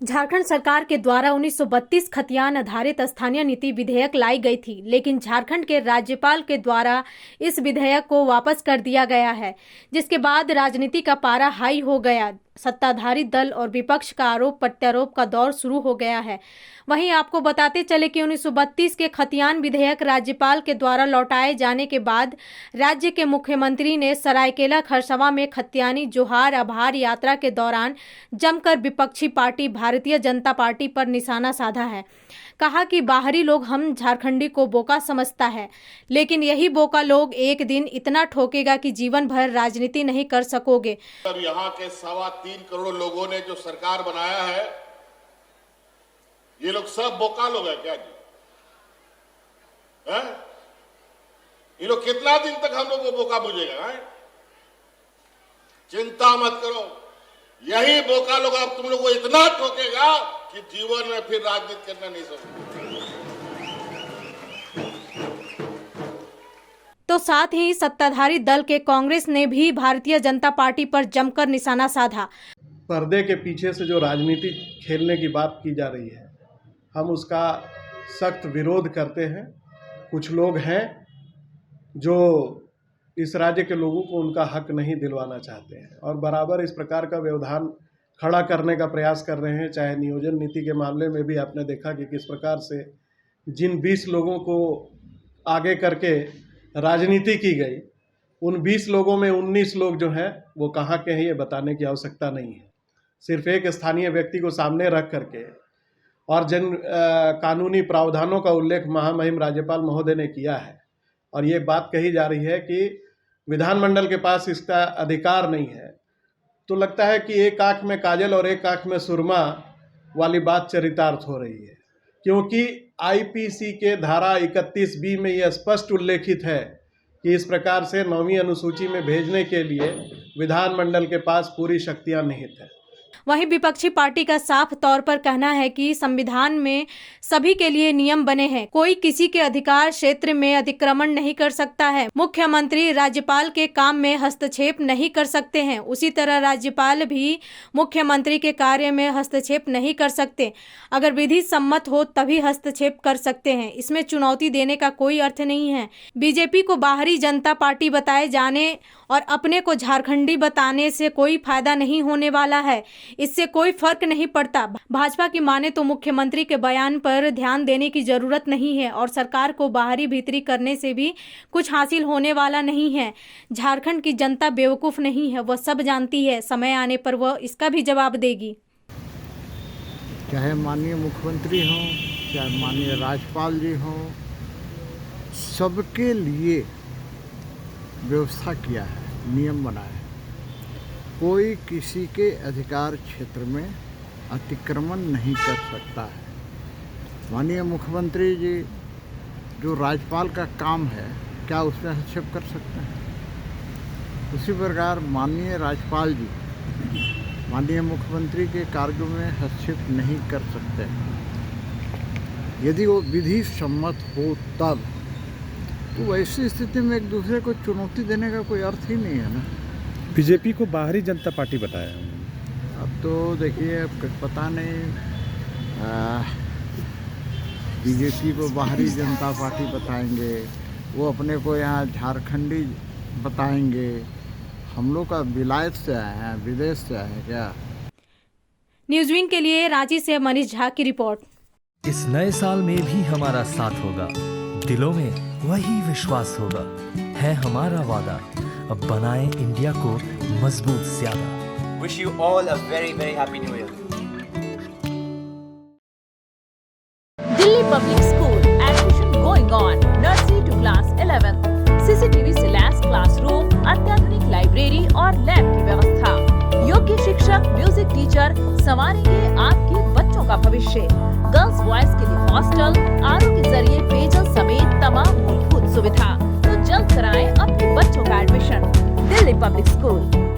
झारखंड सरकार के द्वारा 1932 खतियान आधारित स्थानीय नीति विधेयक लाई गई थी, लेकिन झारखंड के राज्यपाल के द्वारा इस विधेयक को वापस कर दिया गया है, जिसके बाद राजनीति का पारा हाई हो गया। सत्ताधारी दल और विपक्ष का आरोप प्रत्यारोप का दौर शुरू हो गया है। वहीं आपको बताते चले कि 1932 के खतियान विधेयक राज्यपाल के द्वारा लौटाए जाने के बाद राज्य के मुख्यमंत्री ने सरायकेला खरसवां में खतियानी जोहार आभार यात्रा के दौरान जमकर विपक्षी पार्टी भारतीय जनता पार्टी पर निशाना साधा है। कहा कि बाहरी लोग हम झारखंडी को बोका समझता है, लेकिन यही बोका लोग एक दिन इतना ठोकेगा कि जीवन भर राजनीति नहीं कर सकोगे। और यहाँ के 3.25 करोड़ लोगों ने जो सरकार बनाया है, ये लोग सब बोका लोग हैं क्या जी? हैं? ये लोग कितना दिन तक हम लोग को बोका बुझेगा? चिंता मत करो, यही बोका लोग अब तुम लोग को इतना ठोकेगा कि जीवन में फिर राजनीति करना नहीं सोचेंगे। तो साथ ही सत्ताधारी दल के कांग्रेस ने भी भारतीय जनता पार्टी पर जमकर निशाना साधा। पर्दे के पीछे से जो राजनीति खेलने की बात की जा रही है, हम उसका सख्त विरोध करते हैं। कुछ लोग हैं जो इस राज्य के लोगों को उनका हक नहीं दिलवाना चाहते हैं और बराबर इस प्रकार का व्यवधान खड़ा करने का प्रयास कर रहे हैं। चाहे नियोजन नीति के मामले में भी आपने देखा कि किस प्रकार से जिन 20 लोगों को आगे करके राजनीति की गई, उन 20 लोगों में 19 लोग जो हैं वो कहाँ के हैं ये बताने की आवश्यकता नहीं है। सिर्फ एक स्थानीय व्यक्ति को सामने रख करके और जिन कानूनी प्रावधानों का उल्लेख महामहिम राज्यपाल महोदय ने किया है और ये बात कही जा रही है कि विधानमंडल के पास इसका अधिकार नहीं है, तो लगता है कि एक आंख में काजल और एक आंख में सुरमा वाली बात चरितार्थ हो रही है, क्योंकि आईपीसी के धारा 31B में यह स्पष्ट उल्लेखित है कि इस प्रकार से 9वीं अनुसूची में भेजने के लिए विधानमंडल के पास पूरी शक्तियां निहित है। वहीं विपक्षी पार्टी का साफ तौर पर कहना है कि संविधान में सभी के लिए नियम बने हैं, कोई किसी के अधिकार क्षेत्र में अतिक्रमण नहीं कर सकता है। मुख्यमंत्री राज्यपाल के काम में हस्तक्षेप नहीं कर सकते हैं, उसी तरह राज्यपाल भी मुख्यमंत्री के कार्य में हस्तक्षेप नहीं कर सकते। अगर विधि सम्मत हो तभी हस्तक्षेप कर सकते हैं, इसमें चुनौती देने का कोई अर्थ नहीं है। बीजेपी को बाहरी जनता पार्टी बताए जाने और अपने को झारखंडी बताने से कोई फायदा नहीं होने वाला है, इससे कोई फर्क नहीं पड़ता। भाजपा की माने तो मुख्यमंत्री के बयान पर ध्यान देने की जरूरत नहीं है और सरकार को बाहरी भीतरी करने से भी कुछ हासिल होने वाला नहीं है। झारखंड की जनता बेवकूफ नहीं है, वह सब जानती है। समय आने पर वह इसका भी जवाब देगी। चाहे माननीय मुख्यमंत्री हों, चाहे माननीय राज्यपाल जी हों, सबके लिए व्यवस्था किया है, नियम बनाया है। कोई किसी के अधिकार क्षेत्र में अतिक्रमण नहीं कर सकता है। माननीय मुख्यमंत्री जी जो राज्यपाल का काम है, क्या उसमें हस्तक्षेप कर सकते हैं? उसी प्रकार माननीय राज्यपाल जी माननीय मुख्यमंत्री के कार्यों में हस्तक्षेप नहीं कर सकते। यदि वो विधि सम्मत हो तब, तो ऐसी स्थिति में एक दूसरे को चुनौती देने का कोई अर्थ ही नहीं है ना। बीजेपी को बाहरी जनता पार्टी बताया। अब तो देखिए, पता नहीं बीजेपी को बाहरी जनता पार्टी बताएंगे, वो अपने को यहाँ झारखंडी बताएंगे। हम लोग का विलायत से आए हैं, विदेश से आए हैं क्या? न्यूज़विंग के लिए रांची से मनीष झा की रिपोर्ट। इस नए साल में भी हमारा साथ होगा, दिलों में वही विश्वास होगा, है हमारा वादा, अब बनाए इंडिया को मजबूत ज्यादा। Wish you all a very very happy new year. Delhi Public School admission going on. Nursery to class 11. CCTV से लैस क्लासरूम, अत्याधुनिक लाइब्रेरी और लैब की व्यवस्था। योग्य शिक्षक, म्यूजिक टीचर संवारेंगे आपके बच्चों का भविष्य। गर्ल्स बॉयज के लिए हॉस्टल, आरओ के जरिए पेयजल समेत तमाम मूलभूत सुविधा। तो जल्द कराएं अपने बच्चों का एडमिशन। Delhi public school.